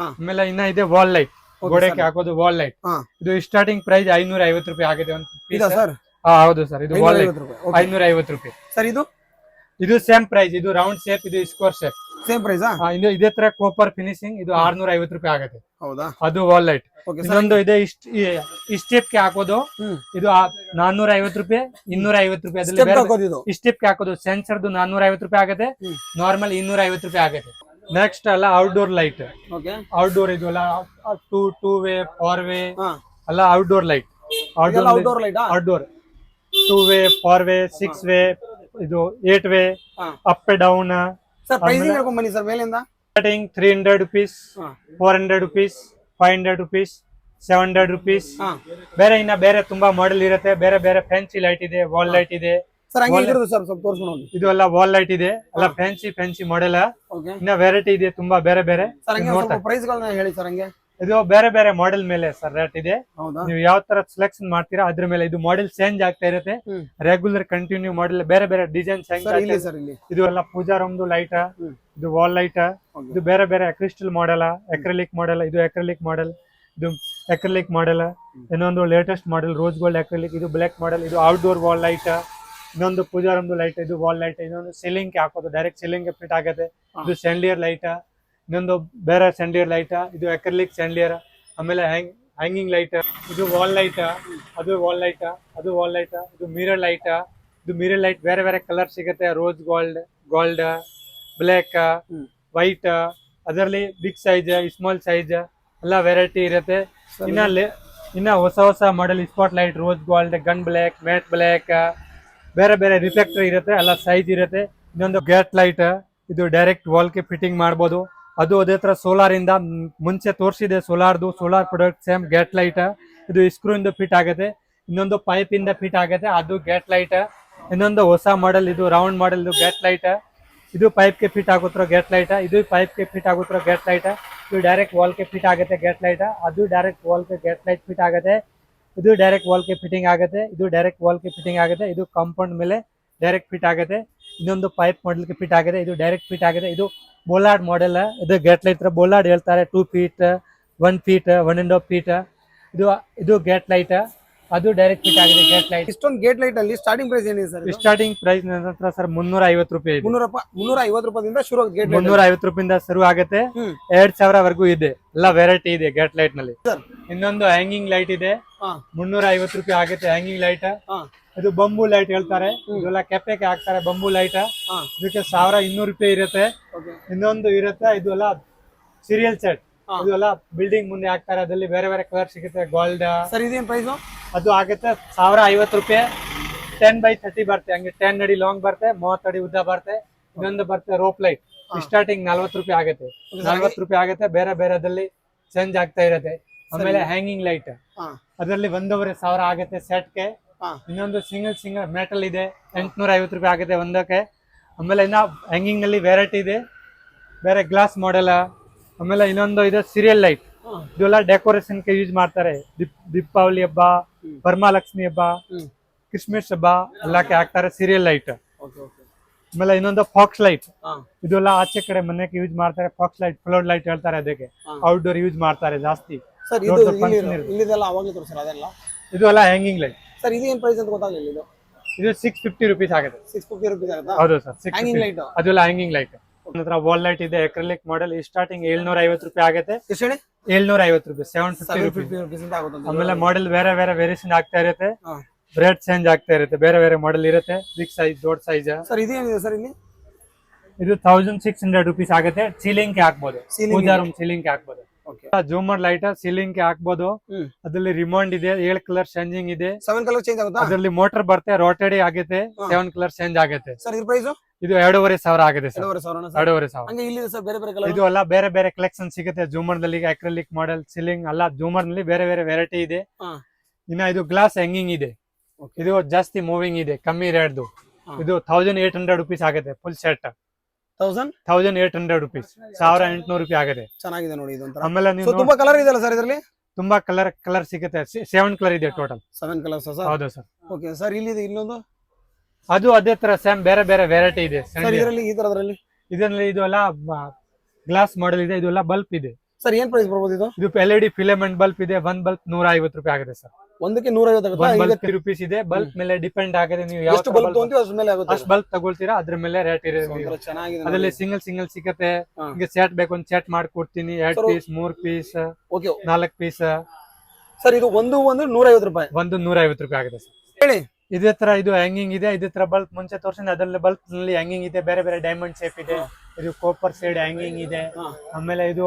ಆಮೇಲೆ ಇನ್ನ ಇದೆ ವಾಲ್ ಲೈಟ್, ಗೋಡೆಗೆ ಹಾಕೋದು ವಾಲ್ ಲೈಟ್. ಇದು ಸ್ಟಾರ್ಟಿಂಗ್ ಪ್ರೈಸ್ 550 ರೂಪಾಯಿ ಆಗಿದೆ ಒಂದು ಪೀಸ್ ಸರ್. ಹೌದು ಸರ್, ಇದು ವಾಲ್ ಲೈಟ್ 550 ರೂಪಾಯಿ ಸರ್. ಇದು ಸೇಮ್ ಪ್ರೈಸ್. ಇದು ರೌಂಡ್ ಶೇಪ್, ಇದು ಸ್ಕ್ವೇರ್ ಶೇಪ್, ಸೇಮ್ ಪ್ರೈಸ್. ಇದೇ ತರ ಕಾಪರ್ ಫಿನಿಶಿಂಗ್. ಇದು 650 ರೂಪಾಯಿ ಆಗುತ್ತೆ. ಹೌದಾ? ಅದು ವಾಲ್ ಲೈಟ್. ಇನ್ನೊಂದು ಇದೆ ಸ್ಟೆಪ್ ಗೆ ಹಾಕೋದು. ಇದು 450 ರೂಪಾಯಿ, 250 ರೂಪಾಯಿ. ಅದ್ರಲ್ಲಿ ಸ್ಟೆಪ್ ಗೆ ಹಾಕೋದು ಸೆನ್ಸರ್ದು 450 ರೂಪಾಯಿ ಆಗುತ್ತೆ. ನಾರ್ಮಲ್ 250 ರೂಪಾಯಿ ಆಗುತ್ತೆ. ನೆಕ್ಸ್ಟ್ ಅಲ್ಲ ಔಟ್ಡೋರ್ ಲೈಟ್. ಔಟ್ಡೋರ್ ಇದು ಅಲ್ಲ, 2 ವೇ 4 ವೇ ಅಲ್ಲ outdoor light. Outdoor 2 way 4 way 6 way, ಇದು 8 way, up down. Sir pricing ಹೇಳ್ಕೊಂಡ್ ಬನ್ನಿ ಸರ್ ಮೇಲಿಂದ. Starting 300 rupees, 400 rupees, 500 rupees, 700 rupees. ಬೇರೆ ಇನ್ನ ಬೇರೆ ತುಂಬಾ ಮಾಡೆಲ್ ಇರುತ್ತೆ. ಬೇರೆ ಬೇರೆ ಫ್ಯಾನ್ಸಿ ಲೈಟ್ ಇದೆ, ವಾಲ್ ಲೈಟ್ ಇದೆ. ಇದು ಎಲ್ಲ ವಾಲ್ ಲೈಟ್ ಇದೆ. ಎಲ್ಲ ಫ್ಯಾನ್ಸಿ ಮಾಡೆಲ್. ಇನ್ನ ವೆರೈಟಿ ಇದೆ ತುಂಬಾ ಬೇರೆ ಬೇರೆ. ಪ್ರೈಸ್ ಗಳನ್ನ ಹೇಳಿ ಸರ್. ಹಂಗೆ ಇದು ಬೇರೆ ಬೇರೆ ಮಾಡೆಲ್ ಮೇಲೆ ಸರ್ ರೇಟ್ ಇದೆ. ನೀವು ಯಾವ ತರ ಸೆಲೆಕ್ಷನ್ ಮಾಡ್ತೀರಾ ಅದ್ರ ಮೇಲೆ. ಇದು ಮಾಡೆಲ್ ಚೇಂಜ್ ಆಗ್ತಾ ಇರುತ್ತೆ. ರೆಗ್ಯುಲರ್ ಕಂಟಿನ್ಯೂ ಮಾಡೆಲ್ ಬೇರೆ ಬೇರೆ ಡಿಸೈನ್ ಚೇಂಜ್. ಇದು ಎಲ್ಲ ಪೂಜಾ ರೂಮ್ದು ಲೈಟ್. ಇದು ವಾಲ್ ಲೈಟ್. ಇದು ಬೇರೆ ಬೇರೆ ಕ್ರಿಸ್ಟಲ್ ಮಾಡೆಲ್, ಅಕ್ರಿಲಿಕ್ ಮಾಡೆಲ್. ಇದು ಅಕ್ರಿಲಿಕ್ ಮಾಡೆಲ್, ಇದು ಅಕ್ರಿಲಿಕ್ ಮಾಡೆಲ್. ಇನ್ನೊಂದು latest model rose gold acrylic. ಇದು ಬ್ಲಾಕ್ ಮಾಡೆಲ್. ಇದು ಔಟ್ಡೋರ್ ವಾಲ್ ಲೈಟ್. ಇನ್ನೊಂದು ಪೂಜಾ ರೂಮ್ದು ಲೈಟ್. ಇದು ವಾಲ್ ಲೈಟ್. ಇನ್ನೊಂದು ಸೀಲಿಂಗ್ ಗೆ ಹಾಕೋದು, ಡೈರೆಕ್ಟ್ ಸೀಲಿಂಗ್ ಗೆ ಫಿಟ್ ಆಗುತ್ತೆ. ಇದು ಸ್ಯಾಂಡ್ಲಿಯರ್ ಲೈಟ್. ಇನ್ನೊಂದು ಬೇರೆ ಸ್ಯಾಂಡ್ಲಿಯರ್ ಲೈಟ್. ಇದು ಅಕ್ರಿಲಿಕ್ ಸ್ಯಾಂಡ್ಲಿಯರ್. ಆಮೇಲೆ ಹ್ಯಾಂಗಿಂಗ್ ಲೈಟ್. ಇದು ವಾಲ್ ಲೈಟ್. ಅದು ವಾಲ್ ಲೈಟ್. ಅದು ವಾಲ್ ಲೈಟ್. ಇದು ಮಿರರ್ ಲೈಟ್. ಇದು ಮಿರರ್ ಲೈಟ್ ಬೇರೆ ಬೇರೆ ಕಲರ್ ಸಿಗುತ್ತೆ. Rose gold, black, white. ಅದರಲ್ಲಿ ಬಿಗ್ ಸೈಜ್, ಸ್ಮಾಲ್ ಸೈಜ್ ಎಲ್ಲ ವೆರೈಟಿ ಇರುತ್ತೆ. ಇನ್ನ ಹೊಸ model spot light, rose gold, gun black, matte black, ಬೇರೆ ಬೇರೆ ರಿಫ್ಲೆಕ್ಟರ್ ಇರುತ್ತೆ. ಎಲ್ಲ ಸೈಜ್ ಇರುತ್ತೆ. ಇನ್ನೊಂದು ಗೇಟ್ ಲೈಟ್. ಇದು ಡೈರೆಕ್ಟ್ ವಾಲ್ ಗೆ ಫಿಟ್ಟಿಂಗ್ ಮಾಡಬಹುದು. ಅದು ಅದೇ ತರ ಸೋಲಾರ್ ಇಂದ ಮುಂಚೆ ತೋರಿಸಿದೆ. Solar product same gate light. ಇದು ಸ್ಕ್ರೂ ಇಂದ ಫಿಟ್ ಆಗುತ್ತೆ. ಇನ್ನೊಂದು ಪೈಪ್ ಇಂದ ಫಿಟ್ ಆಗುತ್ತೆ. ಅದು ಗೇಟ್ ಲೈಟ್. ಇನ್ನೊಂದು ಹೊಸ ಮಾಡೆಲ್, ಇದು ರೌಂಡ್ ಮಾಡೆಲ್. ಇದು ಗೇಟ್ ಲೈಟ್. ಇದು ಪೈಪ್ ಗೆ ಫಿಟ್ ಆಗುತ್ತಿರೋ ಗೇಟ್ ಲೈಟ್. ಇದು ಪೈಪ್ ಗೆ ಫಿಟ್ ಆಗುತ್ತಿರೋ ಗೇಟ್ ಲೈಟ್. ಇದು ಡೈರೆಕ್ಟ್ ವಾಲ್ ಗೆ ಫಿಟ್ ಆಗುತ್ತೆ ಗೇಟ್ ಲೈಟ್. ಅದು ಡೈರೆಕ್ಟ್ ವಾಲ್ ಗೆ ಗೇಟ್ ಲೈಟ್ ಫಿಟ್ ಆಗುತ್ತೆ. ಇದು ಡೈರೆಕ್ಟ್ ವಾಲ್ ಗೆ ಫಿಟ್ಟಿಂಗ್ ಆಗುತ್ತೆ. ಇದು ಡೈರೆಕ್ಟ್ ವಾಲ್ ಗೆ ಫಿಟ್ಟಿಂಗ್ ಆಗುತ್ತೆ. ಇದು ಕಾಂಪೌಂಡ್ ಮೇಲೆ ಡೈರೆಕ್ಟ್ ಫಿಟ್ ಆಗುತ್ತೆ. ಇನ್ನೊಂದು ಪೈಪ್ ಮಾಡೆಲ್ ಗೆ ಫಿಟ್ ಆಗಿದೆ. ಇದು ಡೈರೆಕ್ಟ್ ಫಿಟ್ ಆಗಿದೆ. ಇದು ಬೋಲಾರ್ಡ್ ಮಾಡೆಲ್. ಇದು ಗೇಟ್ ಲೈಟ್ ಬೋಲಾರ್ಡ್ ಹೇಳ್ತಾರೆ. 2 ಫೀಟ್, 1 ಫೀಟ್, 1.5 ಫೀಟ್. ಇದು ಗೇಟ್ ಲೈಟ್. ಅದು ಡೈರೆಕ್ಟ್ ಫಿಟ್ ಆಗಿದೆ ಗೇಟ್ ಲೈಟ್. ಇಷ್ಟೊಂದು ಗೇಟ್ ಲೈಟ್ ಅಲ್ಲಿ ಸ್ಟಾರ್ಟಿಂಗ್ ಪ್ರೈಸ್ ಏನಿದೆ ಸರ್? ಸ್ಟಾರ್ಟಿಂಗ್ ಪ್ರೈಸ್ ನನ್ನ ಹತ್ರ ಸರ್ 350 ರೂಪಾಯಿ. 350 ರೂಪಾಯಿಂದ ಶುರು ಆಗುತ್ತೆ ಗೇಟ್ ಲೈಟ್. 350 ರೂಪಾಯಿಂದ ಶುರು ಆಗುತ್ತೆ. 2000 ವರೆಗೂ ಇದೆ. ಎಲ್ಲ ವೆರೈಟಿ ಇದೆ ಗೇಟ್ ಲೈಟ್ ನಲ್ಲಿ. ಇನ್ನೊಂದು ಹ್ಯಾಂಗಿಂಗ್ ಲೈಟ್ ಇದೆ. 350 ರೂಪಾಯಿ ಆಗುತ್ತೆ ಹ್ಯಾಂಗಿಂಗ್ ಲೈಟ್. ಇದು ಬಂಬೂ ಲೈಟ್ ಹೇಳ್ತಾರೆ. ಇದೆಲ್ಲ ಕೆಪ್ಪೆಗೆ ಹಾಕ್ತಾರೆ ಬಂಬೂ ಲೈಟ್. ಇದಕ್ಕೆ 1200 ರೂಪಾಯಿ ಇರುತ್ತೆ. ಇನ್ನೊಂದು ಇರುತ್ತೆ, ಇದು ಎಲ್ಲ ಸೀರಿಯಲ್ ಸೆಟ್. ಇದೆಲ್ಲ ಬಿಲ್ಡಿಂಗ್ ಮುಂದೆ ಹಾಕ್ತಾರೆ. ಅದ್ರಲ್ಲಿ ಬೇರೆ ಬೇರೆ ಕಲರ್ ಸಿಗುತ್ತೆ. ಗೋಲ್ಡ್ ಸರ್ ಇದೇನ್ ಪ್ರೈಸ್? ಅದು ಆಗುತ್ತೆ 1050 ರೂಪಾಯಿ. 10x30 ಬರುತ್ತೆ. ಹಂಗೆ 10 ಅಡಿ ಲಾಂಗ್ ಬರುತ್ತೆ, 30 ಅಡಿ ಉದ್ದ ಬರುತ್ತೆ. ಇನ್ನೊಂದು ಬರುತ್ತೆ ರೋಪ್ ಲೈಟ್. ಸ್ಟಾರ್ಟಿಂಗ್ 40 ರೂಪಾಯಿ ಆಗುತ್ತೆ. 40 ರೂಪಾಯಿ ಆಗುತ್ತೆ. ಬೇರೆ ಬೇರೆದಲ್ಲಿ ಚೇಂಜ್ ಆಗ್ತಾ ಇರುತ್ತೆ. ಆಮೇಲೆ ಹ್ಯಾಂಗಿಂಗ್ ಲೈಟ್, ಅದರಲ್ಲಿ 1500 ಆಗುತ್ತೆ ಸೆಟ್ಗೆ. ಇನ್ನೊಂದು ಸಿಂಗಲ್ ಮೆಟಲ್ ಇದೆ, 850 ರೂಪಾಯಿ ಆಗುತ್ತೆ ಒಂದಕ್ಕೆ. ಆಮೇಲೆ ಇನ್ನ ಹ್ಯಾಂಗಿಂಗ್ ನಲ್ಲಿ ವೆರೈಟಿ ಇದೆ, ಬೇರೆ ಗ್ಲಾಸ್ ಮಾಡೆಲ್. ಆಮೇಲೆ ಇನ್ನೊಂದು ಇದೆ ಸೀರಿಯಲ್ ಲೈಟ್. ಇದೆಲ್ಲ ಡೆಕೋರೇಷನ್ ಗೆ ಯೂಸ್ ಮಾಡ್ತಾರೆ. ದೀಪಾವಳಿ ಹಬ್ಬ, ವರಮಹಾಲಕ್ಷ್ಮಿ ಹಬ್ಬ, ಕ್ರಿಸ್ಮಸ್ ಹಬ್ಬ ಎಲ್ಲಕ್ಕೆ ಹಾಕ್ತಾರೆ ಸೀರಿಯಲ್ ಲೈಟ್. ಆಮೇಲೆ ಇನ್ನೊಂದು ಫಾಕ್ಸ್ ಲೈಟ್. ಇದೆಲ್ಲ ಆಚೆ ಕಡೆ ಮನೆಗೆ ಯೂಸ್ ಮಾಡ್ತಾರೆ. ಫಾಕ್ಸ್ ಲೈಟ್, ಫ್ಲೋರ್ ಲೈಟ್ ಹೇಳ್ತಾರೆ ಅದಕ್ಕೆ. ಔಟ್ಡೋರ್ ಯೂಸ್ ಮಾಡ್ತಾರೆ ಜಾಸ್ತಿ. ಇದು ಎಲ್ಲ ಹ್ಯಾಂಗಿಂಗ್ ಲೈಟ್. ಸರ್ ಇದು ಏನ್ ಪ್ರೈಸ್ ಅಂತ ಗೊತ್ತಾಗಲಿಲ್ಲ. ಇದು 650 ರೂಪೀಸ್ ಆಗುತ್ತೆ. 650 ರೂಪೀಸ್ ಆಗುತ್ತಾ? ಹೌದು ಸರ್, ಹ್ಯಾಂಗಿಂಗ್ ಲೈಟ್. ಅದೆಲ್ಲ ಹ್ಯಾಂಗಿಂಗ್ ಲೈಟ್. ನಂತರ ವಾಲ್ ಲೈಟ್ ಇದೆ, ಅಕ್ರಿಲಿಕ್ ಮಾಡೆಲ್. ಸ್ಟಾರ್ಟಿಂಗ್ 750 ರೂಪಾಯಿ ಆಗುತ್ತೆ. ಎಷ್ಟು ಹೇಳಿ? 750 ರೂಪಾಯಿ, 750 ರೂಪೀಸ್ ಅಂತ ಆಗುತ್ತೆ. ಆಮೇಲೆ ಮಾಡೆಲ್ ಬೇರೆ ಬೇರೆ ವೇರಿಯೇಷನ್ ಆಗ್ತಾ ಇರುತ್ತೆ. ರೇಟ್ ಚೇಂಜ್ ಆಗ್ತಾ ಇರುತ್ತೆ. ಬೇರೆ ಬೇರೆ ಮಾಡೆಲ್ ಇರುತ್ತೆ. ಬಿಗ್ ಸೈಜ್, ದೊಡ್ಡ ಸೈಜ್. ಸರ್ ಇದೇನಿದೆ ಸರ್ ಇಲ್ಲಿ? ಇದು 1600 ರುಪೀಸ್ ಆಗುತ್ತೆ. ಸೀಲಿಂಗ್ ಗೆ ಹಾಕ್ಬೋದು, Ceiling ಪೂಜಾ ಗೆ. ರೂಮ್ ಸೀಲಿಂಗ್ ಗೆ ಹಾಕ್ಬೋದು. ಓಕೆ ಜೂಮರ್ ಲೈಟ್ ಸೀಲಿಂಗ್ ಗೆ ಹಾಕ್ಬೋದು. ಹ್ಮ್. ಅದ್ರಲ್ಲಿ ರಿಮೋಂಡ್ ಇದೆ, 7 ಕಲರ್ ಚೇಂಜಿಂಗ್ ಇದೆ. 7 ಕಲರ್ ಚೇಂಜ್ ಆಗುತ್ತಾ ಅದ್ರಲ್ಲಿ ಮೋಟರ್ ಬರುತ್ತೆ, ರೋಟೇಡಿ ಆಗುತ್ತೆ, ಹಾ. 7 ಕಲರ್ ಚೇಂಜ್ ಆಗುತ್ತೆ. ಸರ್ ಇದ್ರ ಪ್ರೈಸ್ ಇದು 2500 ಆಗಿದೆ ಸರ್. 2,500 ಸರ್ 2500. ಹಂಗೆ ಇಲ್ಲಿ ಸರ್ ಬೇರೆ ಬೇರೆ ಕಲರ್ ಇದು ಎಲ್ಲ ಬೇರೆ ಬೇರೆ ಕಲೆಕ್ಷನ್ ಸಿಗುತ್ತೆ. ಜೂಮರ್ ನಲ್ಲಿ ಅಕ್ರಿಲಿಕ್ ಮಾಡೆಲ್, ಸೀಲಿಂಗ್ ಎಲ್ಲ ಜೂಮರ್ ನಲ್ಲಿ ಬೇರೆ ಬೇರೆ ವೆರೈಟಿ ಇದೆ. ಹಾ. ಇನ್ನ ಇದು ಗ್ಲಾಸ್ ಹ್ಯಾಂಗಿಂಗ್ ಇದೆ. Okay. ಇದು ಜಾಸ್ತಿ ಮೂವಿಂಗ್ ಇದೆ, ಕಮ್ಮಿ ರೇಟ್ದು. ಹಾ. ಇದು 1800 ರುಪೀಸ್ ಆಗುತ್ತೆ ಫುಲ್ ಸೆಟ್. 1000 1800 ರುಪೀಸ್, 1800 ರೂಪಾಯಿ ಆಗುತ್ತೆ. ಚೆನ್ನಾಗಿದೆ ನೋಡಿ ಇದು ಒಂಥರ. ಆಮೇಲೆ ಸೊ ನೀವು ತುಂಬಾ ಕಲರ್ ಇದೆಯಲ್ಲ ಸರ್ ಇದರಲ್ಲಿ? ತುಂಬಾ ಕಲರ್ ಸಿಗುತ್ತೆ. 7 ಕಲರ್ ಇದೆ ಟೋಟಲ್. 7 colours sir. ಹೌದು ಸರ್. ಓಕೆ ಸರ್ ಇಲ್ಲಿ ಇಲ್ಲೊಂದು ಅದು ಅದೇ ತರ ಸೇಮ್ ಬೇರೆ ಬೇರೆ ವೆರೈಟಿ ಇದೆ. ಸರ್ ಇದರಲ್ಲಿ ಈ ತರದ್ರಲ್ಲಿ ಇದರಲ್ಲಿ ಇದು ಎಲ್ಲ ಗ್ಲಾಸ್ ಮಾಡೆಲ್ ಇದೆ. ಇದು ಎಲ್ಲ ಬಲ್ಬ್ ಇದೆ. ಸರ್ ಏನ್ ಪ್ರೈಸ್ ಬರ್ಬೋದು ಇದು? ಇದು LED ಫಿಲಮೆಂಟ್ ಬಲ್ಬ್ ಇದೆ. 1 ಬಲ್ಬ್ 150 ರೂಪಾಯಿ ಆಗುತ್ತೆ ಸರ್. ಒಂದಕ್ಕೆ 150 ಆಗುತ್ತಾ? 1 ಬಲ್ಬ್ ಈಗ 3 ರೂಪೀಸ್ ಇದೆ. ಬಲ್ಬ್ ಮೇಲೆ ಡಿಪೆಂಡ್ ಆಗುತ್ತೆ, ನೀವು ಯಾವ ಎಷ್ಟು ಬಲ್ಬ್ ತಗೊಂತೀವಿ ಅದ್ರ ಮೇಲೆ ಆಗುತ್ತೆ. ಅಷ್ಟು ಬಲ್ಬ್ ತಗೊಳ್ತೀರಾ ಅದ್ರ ಮೇಲೆ ರೇಟ್ ಇದೆ. ಒಂಥರ ಚೆನ್ನಾಗಿದೆ ಅದ್ರಲ್ಲಿ ನೋಡಿ. ಸಿಂಗಲ್ ಸಿಗುತ್ತೆ. ಹಾ. ಈಗ ಸೆಟ್ ಬೇಕು ಒಂದು ಸೆಟ್ ಮಾಡ್ಕೊಡ್ತೀನಿ. 2 Sir, piece, 3 piece, okay 4 piece. Sir ಇದು ಒಂದು 150 ರೂಪಾಯಿ ಒಂದು 150 ರೂಪಾಯಿ ಆಗುತ್ತೆ ಸರ್. ಹೇಳಿ. ಇದೇ ತರ ಇದು ಹ್ಯಾಂಗಿಂಗ್ ಇದೆ. ಇದೇ ತರ ಬಲ್ಬ್ ಮುಂಚೆ ತೋರಿಸಿದ್ರೆ ಅದ್ರಲ್ಲಿ ಬಲ್ಬ್ ನಲ್ಲಿ ಹ್ಯಾಂಗಿಂಗ್ ಇದೆ. ಬೇರೆ ಬೇರೆ ಡೈಮಂಡ್ ಶೇಪ್ ಇದೆ. ಇದು ಕಾಪರ್ ಸೈಡ್ ಹ್ಯಾಂಗಿಂಗ್ ಇದೆ. ಹಾ. ಆಮೇಲೆ ಇದು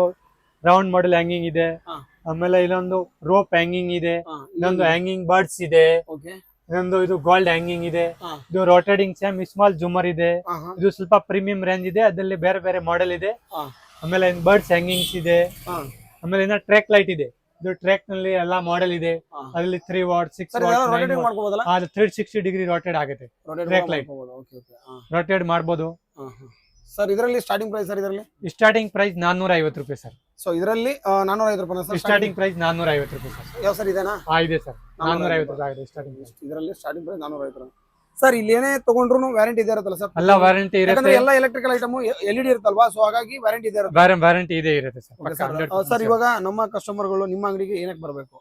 ರೌಂಡ್ ಮಾಡೆಲ್ ಹ್ಯಾಂಗಿಂಗ್ ಇದೆ. ಹಾ. ಆಮೇಲೆ ಇಲ್ಲೊಂದು ರೋಪ್ ಹ್ಯಾಂಗಿಂಗ್ ಇದೆ. ಹಾ, ಇನ್ನೊಂದು ಹ್ಯಾಂಗಿಂಗ್ ಬರ್ಡ್ಸ್ ಇದೆ. ಓಕೆ ಇನ್ನೊಂದು ಇದು ಗೋಲ್ಡ್ ಹ್ಯಾಂಗಿಂಗ್ ಇದೆ. ಹಾ. ಇದು ರೋಟೇಟಿಂಗ್ ಸೇಮ್ ಸ್ಮಾಲ್ ಜೂಮರ್ ಇದೆ. ಹಾ, ಹಾ. ಇದು ಸ್ವಲ್ಪ ಪ್ರೀಮಿಯಂ ರೇಂಜ್ ಇದೆ. ಅದರಲ್ಲಿ ಬೇರೆ ಬೇರೆ ಮಾಡೆಲ್ ಇದೆ. ಹಾ. ಆಮೇಲೆ ಬರ್ಡ್ಸ್ ಹ್ಯಾಂಗಿಂಗ್ಸ್ ಇದೆ. ಹಾ. ಆಮೇಲೆ ಇನ್ನ ಟ್ರ್ಯಾಕ್ ಲೈಟ್ ಇದೆ. ಇದು ಟ್ರ್ಯಾಕ್ ನಲ್ಲಿ ಎಲ್ಲಾ ಮಾಡೆಲ್ ಇದೆ. ಹಾ. ಅದರಲ್ಲಿ 3 ವಾಟ್, 6 ಸರ್ ಇದೆಲ್ಲ ವಾಟ್, 9 rotating ವಾಟ್. ಮಾಡ್ಕೋಬೋದಲ್ಲ? ಅದು 360 ಡಿಗ್ರಿ ರೋಟೇಟ್ ಆಗುತ್ತೆ. Rotate Track light. ಮಾಡ್ಕೋಬೋದು. ಓಕೆ ಓಕೆ ಹಾ. ರೋಟೇಟ್ ಮಾಡ್ಬೋದು. ಹಾ, ಹಾ. ಸರ್ ಇದರಲ್ಲಿ ಸ್ಟಾರ್ಟಿಂಗ್ ಪ್ರೈಸ್ ಸರ್ ಇದರಲ್ಲಿ? ಸ್ಟಾರ್ಟಿಂಗ್ ಪ್ರೈಸ್ 450 ರೂಪಾಯಿ ಸರ್. ಸೊ ಇದರಲ್ಲಿ 450 ರೂಪಾಯಿ ಸರ್ ಸ್ಟಾರ್ಟಿಂಗ್ ಪ್ರೈಸ್ 450 ರೂಪಾಯಿ ಸರ್. ಯಾವ ಸರ್ ಇದೇನಾ? ಇದೆ ಸರ್. 450 ರೂಪಾಯಿ ಆಗಿದೆ ಸ್ಟಾರ್ಟಿಂಗ್ ಪ್ರೈಸ್. ಇದರಲ್ಲಿ ಸ್ಟಾರ್ಟಿಂಗ್ ಪ್ರೈಸ್ 450 ರೂಪಾಯಿ. ಸರ್ ಇಲ್ಲಿ ಏನೇ ತಗೊಂಡ್ರು ವ್ಯಾರಂಟಿ ಇದೆ ಇರುತ್ತಲ್ಲ ಸರ್? ಎಲ್ಲ ವಾರಂಟಿ ಇರುತ್ತೆ. ಯಾಕಂದ್ರೆ ಎಲ್ಲ ಎಲೆಕ್ಟ್ರಿಕಲ್ ಐಟಮ್ LED ಇರುತ್ತಲ್ವಾ, ಸೊ ಹಾಗಾಗಿ ವ್ಯಾರಂಟಿ ಇದೆ ಇರುತ್ತೆ. ವಾರಂಟಿ ಇದೆ ಇರುತ್ತೆ ಸರ್. Okay, ಪಕ್ಕ sir. 100%. ಸರ್ ಇವಾಗ ನಮ್ಮ ಕಸ್ಟಮರ್ಗಳು ನಿಮ್ಮ ಅಂಗಡಿಗೆ ಏನಕ್ಕೆ ಬರಬೇಕು?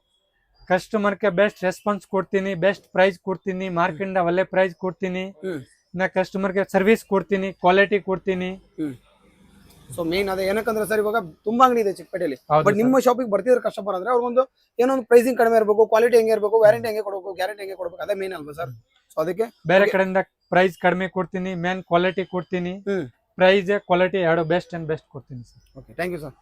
ಕಸ್ಟಮರ್ಗೆ ಬೆಸ್ಟ್ ರೆಸ್ಪಾನ್ಸ್ ಕೊಡ್ತೀನಿ, ಬೆಸ್ಟ್ ಪ್ರೈಸ್ ಕೊಡ್ತೀನಿ, ಮಾರ್ಕೆಟ್ ಒಳ್ಳೆ ಪ್ರೈಸ್ ಕೊಡ್ತೀನಿ. ಇನ್ನ ಕಸ್ಟಮರ್ಗೆ ಸರ್ವಿಸ್ ಕೊಡ್ತೀನಿ, ಕ್ವಾಲಿಟಿ ಕೊಡ್ತೀನಿ. ಸೊ ಮೇನ್ ಅದೇ ಏನಕ್ಕಂದ್ರೆ ಸರ್ ಇವಾಗ ತುಂಬಾ ಅಂಗಡಿ ಇದೆ ಚಿಕ್ಕಪೇಟೆಯಲ್ಲಿ. ಹೌದು ಬಟ್ sir. ನಿಮ್ಮ ಶಾಪಿಗೆ ಬರ್ತಿದ್ರೆ ಕಸ್ಟಮರ್ ಅಂದ್ರೆ ಅವ್ರಿಗೊಂದು ಏನೋ ಒಂದು ಪ್ರೈಸಿಂಗ್ ಕಡಿಮೆ ಇರಬೇಕು, ಕ್ವಾಲಿಟಿ ಹೆಂಗೆ ಇರಬೇಕು, ವ್ಯಾರಂಟಿ ಹೆಂಗೆ ಕೊಡಬೇಕು, ಗ್ಯಾರಂಟಿ ಹೆಂಗೆ ಕೊಡಬೇಕು, ಅದೇ ಮೇನ್ ಅಲ್ವಾ ಸರ್? ಸೊ ಅದಕ್ಕೆ ಬೇರೆ ಕಡೆಯಿಂದ ಪ್ರೈಸ್ ಕಡಿಮೆ ಕೊಡ್ತೀನಿ, ಮೇನ್ ಕ್ವಾಲಿಟಿ ಕೊಡ್ತೀನಿ. ಪ್ರೈಸ್ ಕ್ವಾಲಿಟಿ ಎರಡು ಬೆಸ್ಟ್ ಅಂಡ್ ಬೆಸ್ಟ್ ಕೊಡ್ತೀನಿ sir. Okay thank you sir.